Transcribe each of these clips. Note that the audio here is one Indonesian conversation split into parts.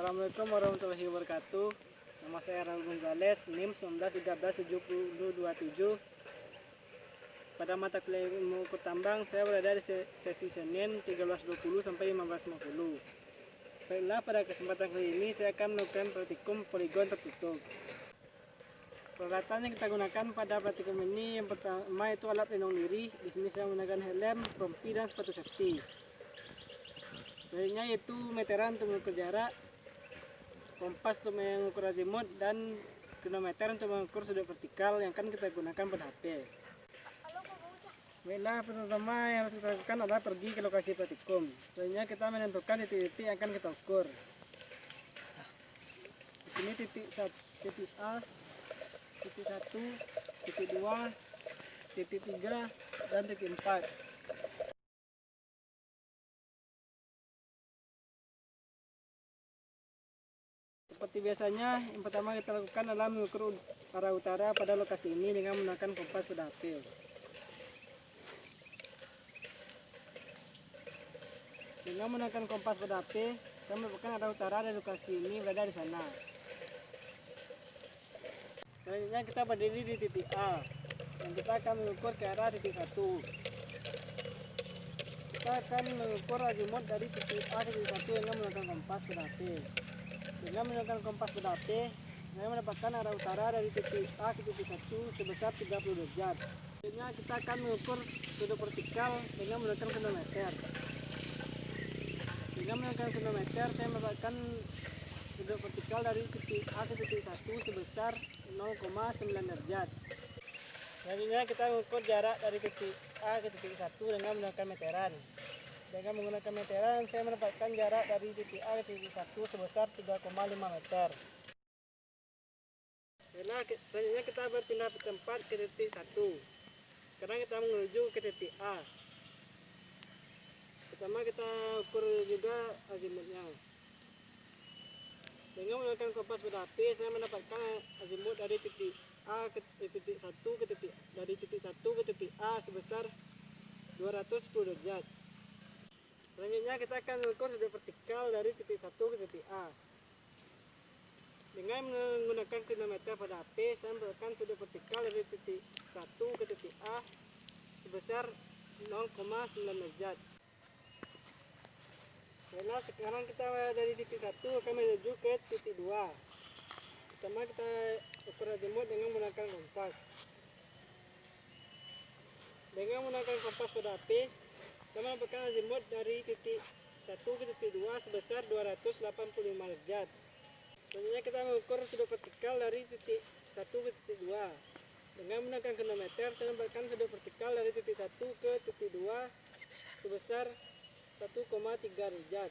Assalamualaikum warahmatullahi wabarakatuh. Nama saya Raul Gonzales, NIM 19137027. Pada mata kuliah ilmu ukur tambang, saya berada di sesi Senin 13.20 sampai 15.50. Baiklah, pada kesempatan kali ini saya akan melakukan praktikum poligon tertutup. Peralatan yang kita gunakan pada praktikum ini yang pertama itu alat pelindung diri. Di sini saya menggunakan helm, rompi, dan sepatu safety. Selanjutnya yaitu meteran untuk mengukur jarak, kompas untuk mengukur azimut, dan kronometer untuk mengukur sudut vertikal yang akan kita gunakan pada HP. Baiklah, pertama yang harus kita lakukan adalah pergi ke lokasi praktikum. Selanjutnya kita menentukan titik-titik yang akan kita ukur. Di sini titik A, titik 1, titik 2, titik 3, dan titik 4. Seperti biasanya, yang pertama kita lakukan adalah mengukur arah utara pada lokasi ini dengan menggunakan kompas pada HP. Dengan menggunakan kompas pada HP, saya melakukan arah utara dari lokasi ini berada di sana. Selanjutnya kita berdiri di titik A, dan kita akan mengukur ke arah titik 1. Kita akan mengukur azimut dari titik A ke titik 1 dengan menggunakan kompas pada HP. Dengan menggunakan kompas pada HP, saya mendapatkan arah utara dari titik A ke titik 1 sebesar 30 derajat. Selanjutnya kita akan mengukur sudut vertikal dengan menggunakan kronometer. Dengan menggunakan kronometer, saya mendapatkan sudut vertikal dari titik A ke titik 1 sebesar 0,9 derajat. Selanjutnya kita mengukur jarak dari titik A ke titik 1 dengan menggunakan meteran. Dengan menggunakan meteran, saya mendapatkan jarak dari titik A ke titik 1 sebesar 3,5 meter. Selanjutnya kita berpindah ke tempat ke titik 1. Sekarang kita menuju ke titik A. Pertama kita ukur juga azimutnya. Dengan menggunakan kompas pada HP, saya mendapatkan azimut dari titik A ke titik 1 ke titik dari titik 1 ke titik A sebesar 210 derajat. Selanjutnya kita akan mengukur sudut vertikal dari titik 1 ke titik A. Dengan menggunakan kronometer pada HP, saya mendapatkan sudut vertikal dari titik 1 ke titik A sebesar 0,9 derajat. Nah, sekarang kita dari titik 1 akan menuju ke titik 2. Pertama kita ukur azimut dengan menggunakan kompas. Dengan menggunakan kompas pada HP, kita mendapatkan azimut dari titik 1 ke titik 2 sebesar 285 derajat. Selanjutnya kita mengukur sudut vertikal dari titik 1 ke titik 2. Dengan menggunakan kronometer, saya mendapatkan sudut vertikal dari titik 1 ke titik 2 sebesar 1,3 derajat.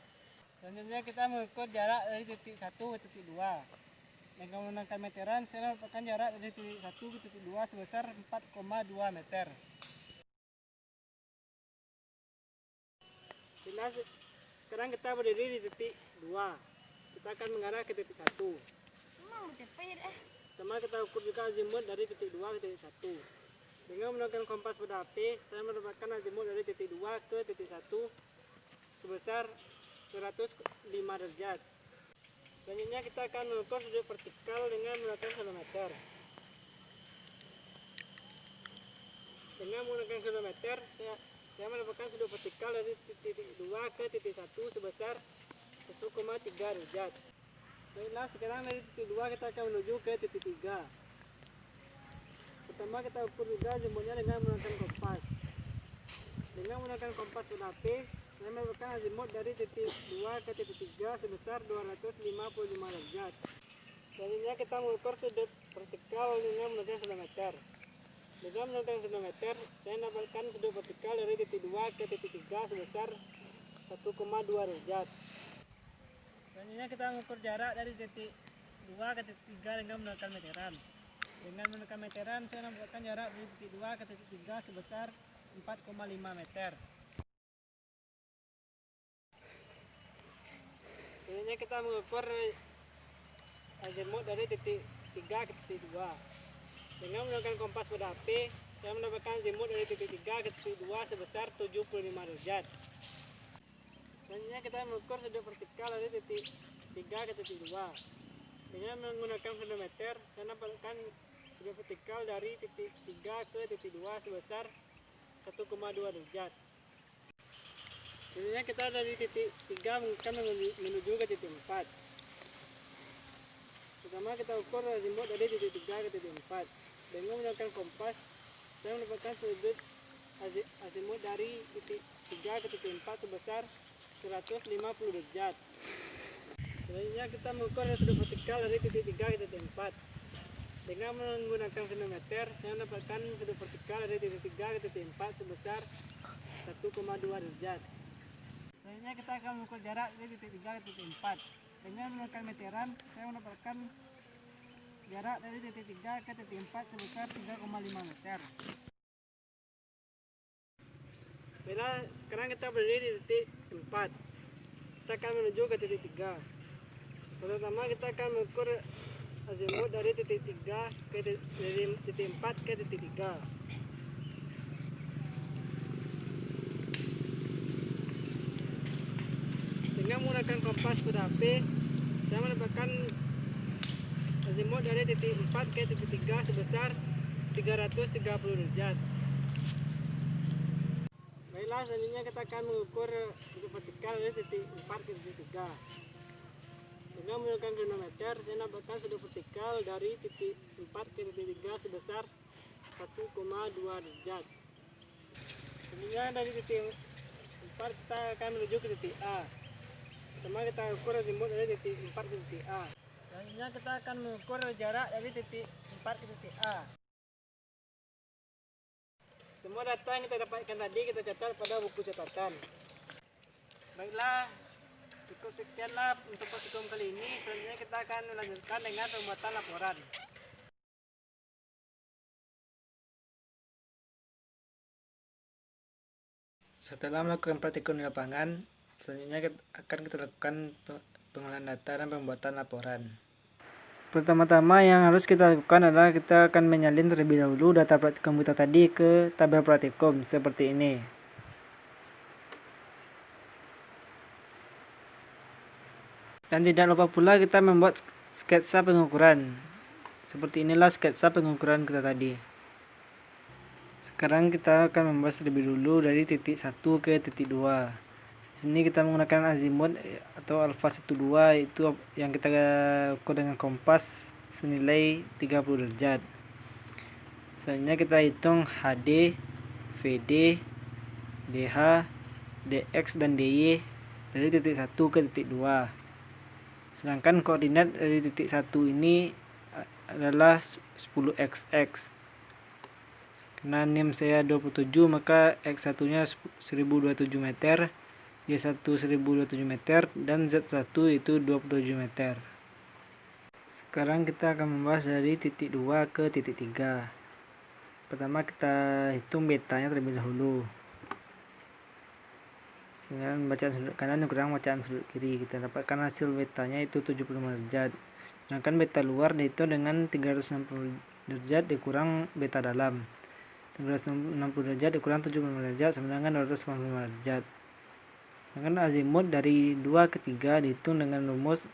Selanjutnya kita mengukur jarak dari titik 1 ke titik 2. Dengan menggunakan meteran, saya mendapatkan jarak dari titik 1 ke titik 2 sebesar 4,2 meter. Sekarang kita berdiri di titik 2. Kita akan mengarah ke titik 1. Pertama kita ukur juga azimut dari titik 2 ke titik 1. Dengan menggunakan kompas pada HP, saya mendapatkan azimut dari titik 2 ke titik 1 sebesar 105 derajat. Selanjutnya kita akan mengukur sudut vertikal dengan menggunakan kronometer. Dengan menggunakan kronometer, saya mendapatkan sudut vertikal dari titik 2 ke titik 1 sebesar 1,3 derajat. Baiklah, sekarang dari titik 2 kita akan menuju ke titik 3. Pertama kita ukur juga azimutnya dengan menggunakan kompas. Dengan menggunakan kompas pada HP, saya mendapatkan azimut dari titik 2 ke titik 3 sebesar 255 derajat. Selanjutnya kita mengukur sudut vertikal dengan menggunakan kronometer. Dengan menggunakan kronometer, saya mendapatkan sudut vertikal dari titik 2 ke titik 3 sebesar 1,2 derajat. Selanjutnya kita mengukur jarak dari titik 2 ke titik 3 dengan menggunakan meteran. Dengan menggunakan meteran, saya mendapatkan jarak dari titik 2 ke titik 3 sebesar 4,5 meter. Selanjutnya kita mengukur azimut dari titik 3 ke titik 2. Dengan menggunakan kompas pada HP, saya mendapatkan azimut dari titik 3 ke titik 2 sebesar 75 derajat. Selanjutnya kita mengukur sudut vertikal dari titik 3 3 ke titik 2. Dengan menggunakan voltmeter, saya dapatkan sudut vertikal dari titik 3 ke titik 2 sebesar 1,2 derajat. Selanjutnya kita dari titik 3 akan menuju ke titik 4. Pertama kita ukur azimut dari titik 3 ke titik 4. Dengan menggunakan kompas, saya mendapatkan sudut azimut dari titik 3 ke titik 4 sebesar 150 derajat. Selanjutnya kita mengukur sudut vertikal dari titik 3 ke titik 4. Dengan menggunakan voltmeter, saya mendapatkan sudut vertikal dari titik 3 ke titik 4 sebesar 1,2 derajat. Selanjutnya kita akan mengukur jarak dari titik 3 ke titik 4. Dengan menggunakan meteran, saya mendapatkan jarak dari titik 3 ke titik 4 sebesar 3,5 meter. Baiklah, sekarang kita berdiri di titik 4. Kita akan menuju ke titik 3. Pertama kita akan mengukur azimut dari titik 3 dari titik 4 ke titik 3. Dengan menggunakan kompas pada HP, saya mendapatkan azimut dari titik 4 ke titik 3 sebesar 330 derajat. Baiklah, selanjutnya kita akan mengukur sudut vertikal dari titik 4 ke titik 3. Dengan menggunakan kronometer, saya dapatkan sudut vertikal dari titik 4 ke titik 3 sebesar 1,2 derajat. Selanjutnya dari titik 4 kita akan menuju ke titik A. Pertama kita ukur azimut dari titik 4 ke titik A. Selanjutnya kita akan mengukur jarak dari titik 4 ke titik A. Semua data yang kita dapatkan tadi kita catat pada buku catatan. Baiklah, cukup sekianlah untuk praktikum kali ini. Selanjutnya kita akan melanjutkan dengan pembuatan laporan. Setelah melakukan praktikum di lapangan, selanjutnya akan kita lakukan pengolahan data dan pembuatan laporan. Pertama-tama yang harus kita lakukan adalah kita akan menyalin terlebih dahulu data praktikum kita tadi ke tabel praktikum seperti ini. Dan tidak lupa pula kita membuat sketsa pengukuran. Seperti inilah sketsa pengukuran kita tadi. Sekarang kita akan membahas terlebih dulu dari titik 1 ke titik 2. Di sini kita menggunakan azimut atau alfa 12 itu yang kita ukur dengan kompas senilai 30 derajat. Selanjutnya kita hitung HD, VD, DH, DX dan DY dari titik 1 ke titik 2. Sedangkan koordinat dari titik 1 ini adalah 10xx. Karena NIM saya 27, maka X1 nya 1027 meter, Y1 1027 meter, dan Z1 itu 27 meter. Sekarang kita akan membahas dari titik 2 ke titik 3. Pertama kita hitung betanya terlebih dahulu. Dengan bacaan sudut kanan kurang bacaan sudut kiri, kita dapatkan hasil betanya itu 75 derajat. Sedangkan beta luar dihitung dengan 360 derajat dikurang beta dalam. 360 derajat dikurang 75 derajat sama dengan 295 derajat. Sedangkan azimut dari 2 ke 3 dihitung dengan rumus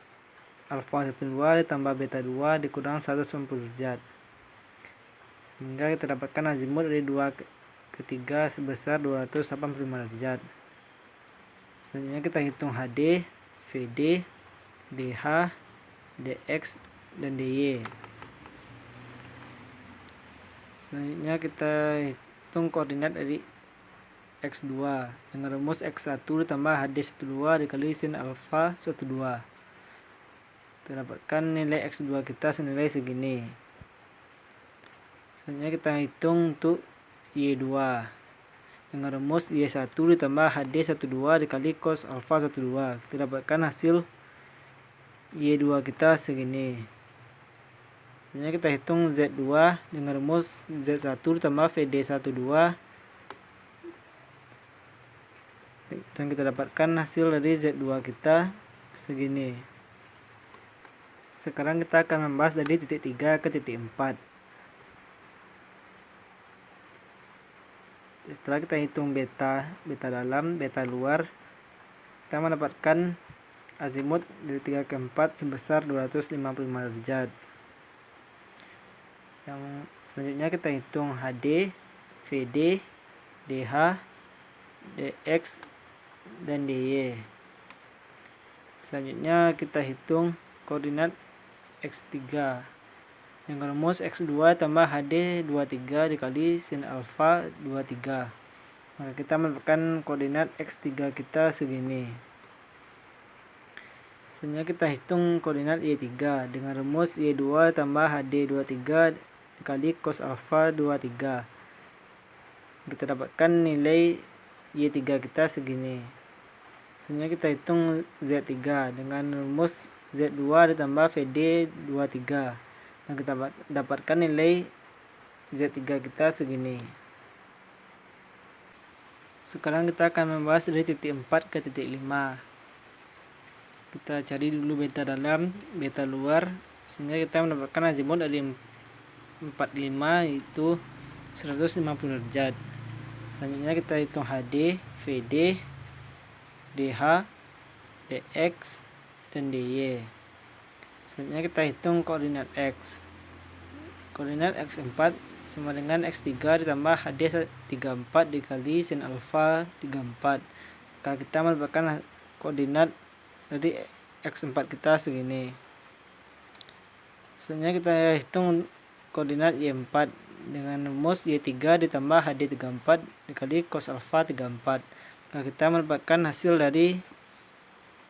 alfa 12 ditambah beta 2 dikurang 190 derajat. Sehingga kita dapatkan azimut dari 2 ke 3 sebesar 285 derajat. Selanjutnya kita hitung HD, VD, DH, DX, dan DY. Selanjutnya kita hitung koordinat dari X2 dengan rumus X1 ditambah HD12 dikali sin alfa 12. Kita dapatkan nilai X2 kita senilai segini. Selanjutnya kita hitung untuk Y2 dengan rumus Y1 ditambah HD12 dikali cos alfa 12. Kita dapatkan hasil Y2 kita segini. Selanjutnya kita hitung Z2 dengan rumus Z1 ditambah VD12 dan kita dapatkan hasil dari Z2 kita segini. Sekarang kita akan membahas dari titik 3 ke titik 4. Setelah kita hitung beta dalam, beta luar, kita mendapatkan azimut dari 3 ke 4 sebesar 255 derajat. Yang selanjutnya kita hitung HD, VD, DH, DX, dan DY. Selanjutnya kita hitung koordinat X3 dengan rumus X2 tambah HD 23 dikali sin alfa 23. Maka kita mendapatkan koordinat X3 kita segini. Selanjutnya kita hitung koordinat Y3 dengan rumus Y2 tambah HD 23 dikali cos alfa 23. Kita dapatkan nilai Y3 kita segini. Selanjutnya kita hitung Z3 dengan rumus Z2 ditambah VD 23. Dan kita dapatkan nilai Z3 kita segini. Sekarang kita akan membahas dari titik 4 ke titik 5. Kita cari dulu beta dalam, beta luar, sehingga kita mendapatkan azimut dari 45 yaitu 150 derajat. Selanjutnya kita hitung HD, VD, DH, DX, dan DY. Selanjutnya kita hitung koordinat X. Koordinat X4 sama dengan X3 ditambah HD 34 dikali sin alfa 34. Maka kita mendapatkan koordinat dari X4 kita segini. Selanjutnya kita hitung koordinat Y4 dengan rumus Y3 ditambah HD 34 dikali cos alfa 34. Maka kita mendapatkan hasil dari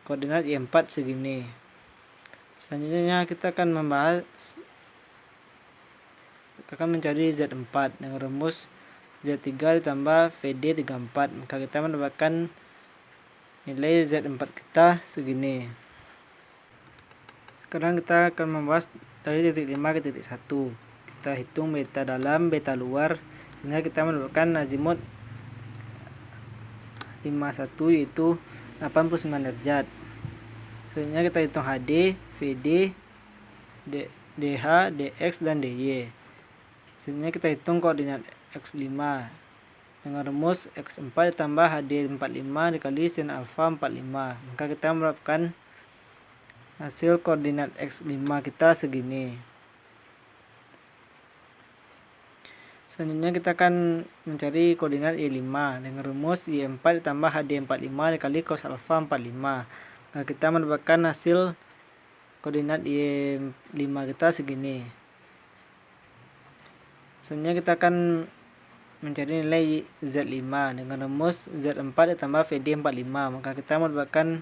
koordinat Y4 segini. Selanjutnya kita akan mencari Z4 dengan rumus Z3 ditambah VD 34. Maka kita mendapatkan nilai Z4 kita segini. Sekarang kita akan membahas dari titik 5 ke titik 1. Kita hitung beta dalam, beta luar, sehingga kita mendapatkan azimut 51 yaitu 89 derajat. Selanjutnya kita hitung HD, VD, DH, DX, dan DY. Selanjutnya kita hitung koordinat X5 dengan rumus X4 ditambah HD 45 dikali sin alfa 45. Maka kita mendapatkan hasil koordinat X5 kita segini. Selanjutnya kita akan mencari koordinat Y5 dengan rumus Y4 ditambah HD 45 dikali cos alfa 45. Maka kita mendapatkan hasil koordinat Y5 kita segini. Selanjutnya kita akan mencari nilai Z5 dengan rumus Z4 ditambah VD 45. Maka kita mendapatkan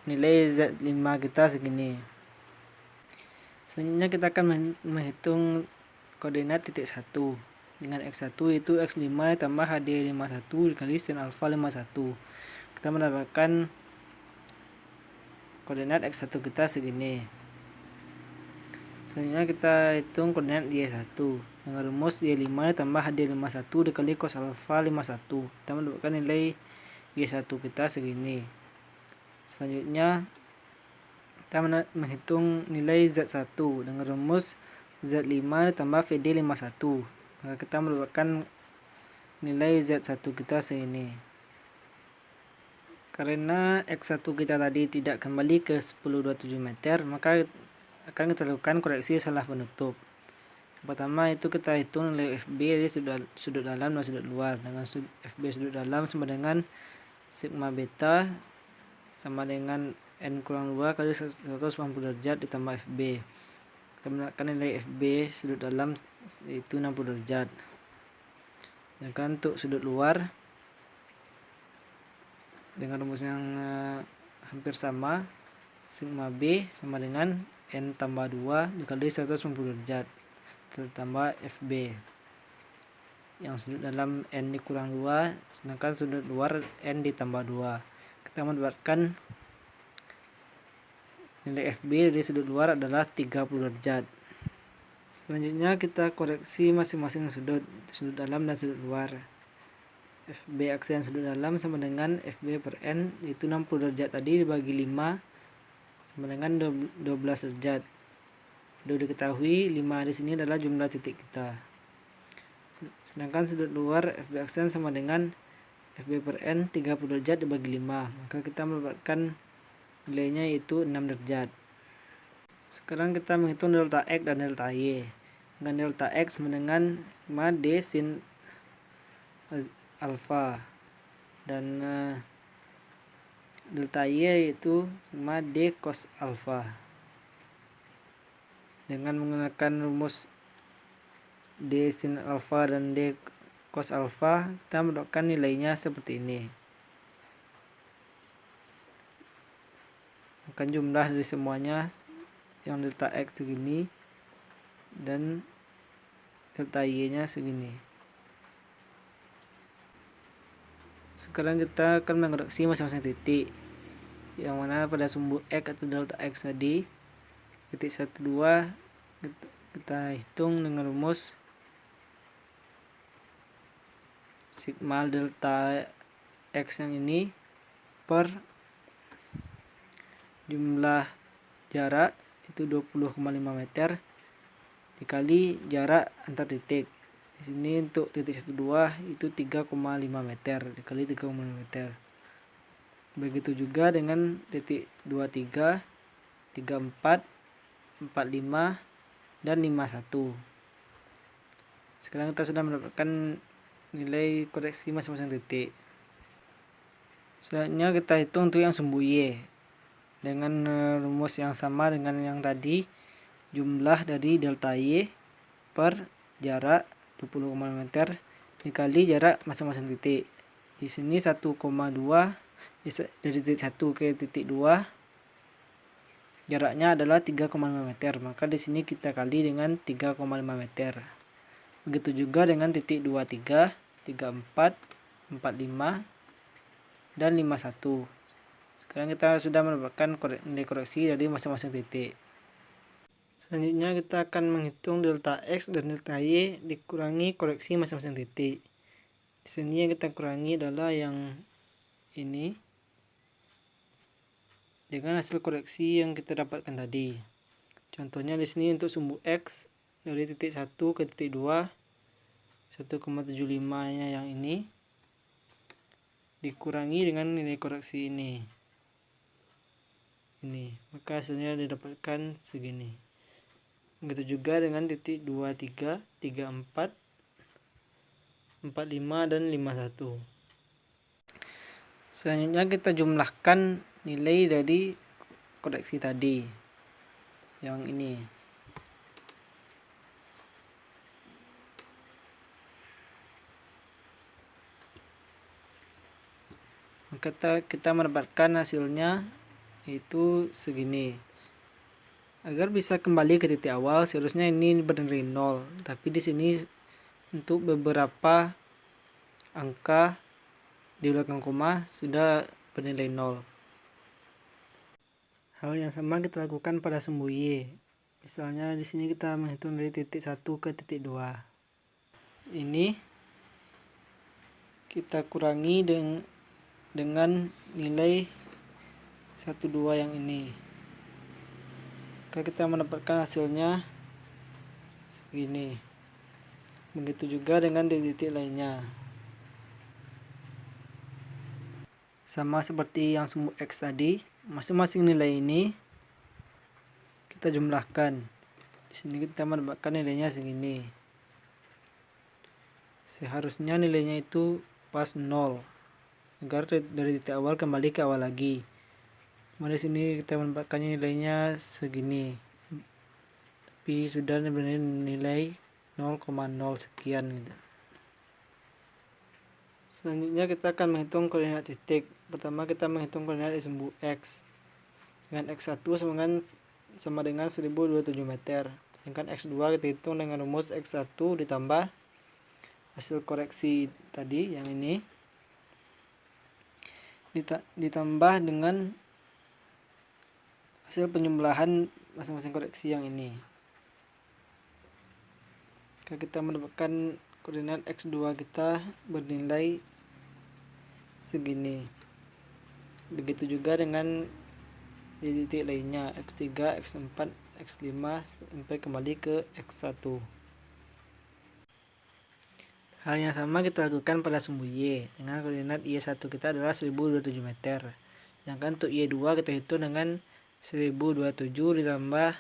nilai Z5 kita segini. Selanjutnya kita akan menghitung koordinat titik 1 dengan X1 yaitu X5 ditambah HD 51 dikali sin alfa 51. Kita mendapatkan koordinat X1 kita segini. Selanjutnya kita hitung koordinat Y1 dengan rumus Y5 ditambah HD 51 dikali cos alfa 51. Kita mendapatkan nilai Y1 kita segini. Selanjutnya kita menghitung nilai Z1 dengan rumus Z5 ditambah VD 51. Maka kita mendapatkan nilai Z1 kita segini. Karena X1 kita tadi tidak kembali ke 1027 meter, maka akan kita lakukan koreksi salah penutup. Pertama itu kita hitung nilai FB dari sudut dalam dan sudut luar. Dengan FB sudut dalam sama dengan sigma beta sama dengan N kurang 2 kali 180 derajat ditambah FB. Kita mendapatkan nilai FB sudut dalam itu 60 derajat. Sedangkan untuk sudut luar dengan rumus yang hampir sama, sigma B sama dengan N tambah 2 dikali 180 derajat ditambah FB. Yang sudut dalam N dikurang 2, sedangkan sudut luar N ditambah 2. Kita mendapatkan nilai FB dari sudut luar adalah 30 derajat. Selanjutnya kita koreksi masing-masing sudut dalam dan sudut luar. FB aksen sudut dalam sama dengan FB per N yaitu 60 derajat tadi dibagi 5 sama dengan 12 derajat. Sudah diketahui 5 di sini adalah jumlah titik kita. Sedangkan sudut luar FB aksen sama dengan FB per N 30 derajat dibagi 5. Maka kita mendapatkan nilainya yaitu 6 derajat. Sekarang kita menghitung delta X dan delta Y. Dengan delta X sama dengan sigma D sin alfa, dan delta Y yaitu sigma D cos alfa. Dengan menggunakan rumus D sin alfa dan D cos alfa, kita mendapatkan nilainya seperti ini. Akan jumlah dari semuanya, yang delta X segini dan delta Y nya segini. Sekarang kita akan mengoreksi masing-masing titik, yang mana pada sumbu X atau delta X tadi, titik 1, 2 kita hitung dengan rumus sigma delta X yang ini per jumlah jarak itu 20,5 meter dikali jarak antar titik. Di sini untuk titik 1, 2 itu 3,5 meter dikali 3,5 meter. Begitu juga dengan titik 2, 3, 3, 4, 4, 5 dan 5, 1. Sekarang kita sudah mendapatkan nilai koreksi masing-masing titik. Selanjutnya kita hitung untuk yang sumbu Y dengan rumus yang sama dengan yang tadi, jumlah dari delta Y per jarak 20,5 meter dikali jarak masing-masing titik. Di sini 1,2 dari titik 1 ke titik 2 jaraknya adalah 3,5 meter, maka di sini kita kali dengan 3,5 meter. Begitu juga dengan titik 23, 34, 45 dan 51. Sekarang kita sudah mendapatkan nilai koreksi dari masing-masing titik. Selanjutnya kita akan menghitung delta X dan delta Y dikurangi koreksi masing-masing titik. Di sini yang kita kurangi adalah yang ini dengan hasil koreksi yang kita dapatkan tadi. Contohnya di sini untuk sumbu X dari titik 1 ke titik 2, 1,75-nya yang ini dikurangi dengan nilai koreksi ini, maka hasilnya didapatkan segini. Begitu juga dengan titik 23, 34, 45 dan 51. Selanjutnya kita jumlahkan nilai dari koreksi tadi, yang ini. Maka kita mendapatkan hasilnya itu segini. Agar bisa kembali ke titik awal, seharusnya ini bernilai 0, tapi di sini untuk beberapa angka di belakang koma sudah bernilai 0. Hal yang sama kita lakukan pada sumbu Y. Misalnya di sini kita menghitung dari titik 1 ke titik 2. Ini kita kurangi dengan nilai 1, 2 yang ini. Maka kita mendapatkan hasilnya segini. Begitu juga dengan titik lainnya. Sama seperti yang sumbu X tadi, masing-masing nilai ini kita jumlahkan. Di sini kita mendapatkan nilainya segini. Seharusnya nilainya itu pas 0, agar dari titik awal kembali ke awal lagi. Di sini kita mendapatkan nilainya segini, tapi sudah nilai 0,0 sekian gitu. Selanjutnya kita akan menghitung koordinat titik. Pertama kita menghitung koordinat di sumbu X. Dengan X1 sama dengan 1027 meter. Sedangkan X2 kita hitung dengan rumus X1 ditambah hasil koreksi tadi yang ini ditambah dengan hasil penjumlahan masing-masing koreksi yang ini. Maka kita mendapatkan koordinat X2 kita bernilai segini. Begitu juga dengan di titik lainnya, X3, X4, X5 sampai kembali ke X1. Hal yang sama kita lakukan pada sumbu Y dengan koordinat Y1 kita adalah 1027 meter. Sedangkan untuk Y2 kita hitung dengan 1027 ditambah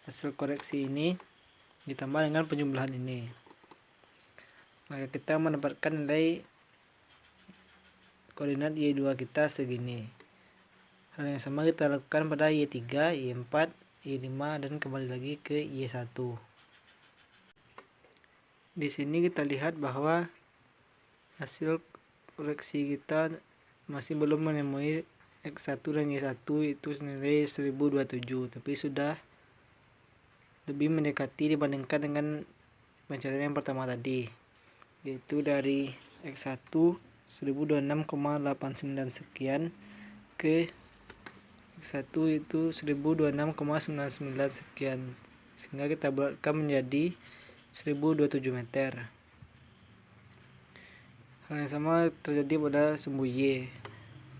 hasil koreksi ini ditambah dengan penjumlahan ini. Maka kita mendapatkan nilai koordinat Y2 kita segini. Hal yang sama kita lakukan pada Y3, Y4, Y5 dan kembali lagi ke Y1. Di sini kita lihat bahwa hasil koreksi kita masih belum menemui X1 dan Y1 itu senilai 1027, tapi sudah lebih mendekati dibandingkan dengan pencarian yang pertama tadi, yaitu dari X1 1026,89 sekian ke X1 itu 1026,99 sekian, sehingga kita bulatkan menjadi 1027 meter. Hal yang sama terjadi pada sumbu Y.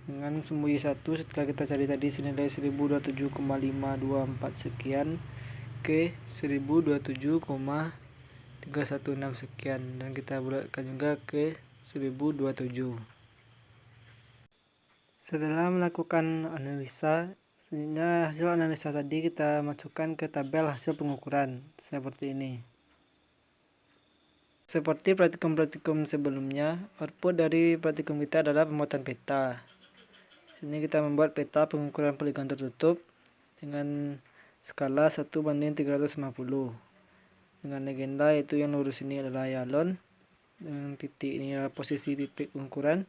Dengan sumbu Y1 setelah kita cari tadi senilai 1027,524 sekian ke 1027,316 sekian, dan kita bulatkan juga ke 1027. Setelah melakukan analisa, selanjutnya hasil analisa tadi kita masukkan ke tabel hasil pengukuran seperti ini. Seperti praktikum-praktikum sebelumnya, output dari praktikum kita adalah pembuatan peta. Sini kita membuat peta pengukuran poligon tertutup dengan skala 1:350. Dengan legenda yaitu yang lurus ini adalah yalon, dengan titik ini adalah posisi titik pengukuran,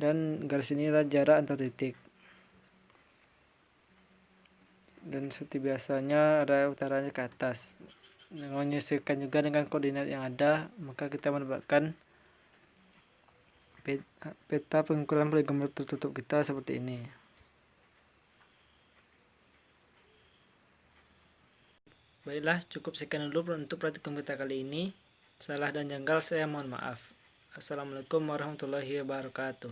dan garis ini adalah jarak antar titik. Dan seperti biasanya ada utaranya ke atas. Dengan menyesuaikan juga dengan koordinat yang ada, maka kita mendapatkan peta pengukuran poligon tertutup kita seperti ini. Baiklah, cukup sekian dulu untuk praktikum kita kali ini. Salah dan janggal saya mohon maaf. Assalamualaikum warahmatullahi wabarakatuh.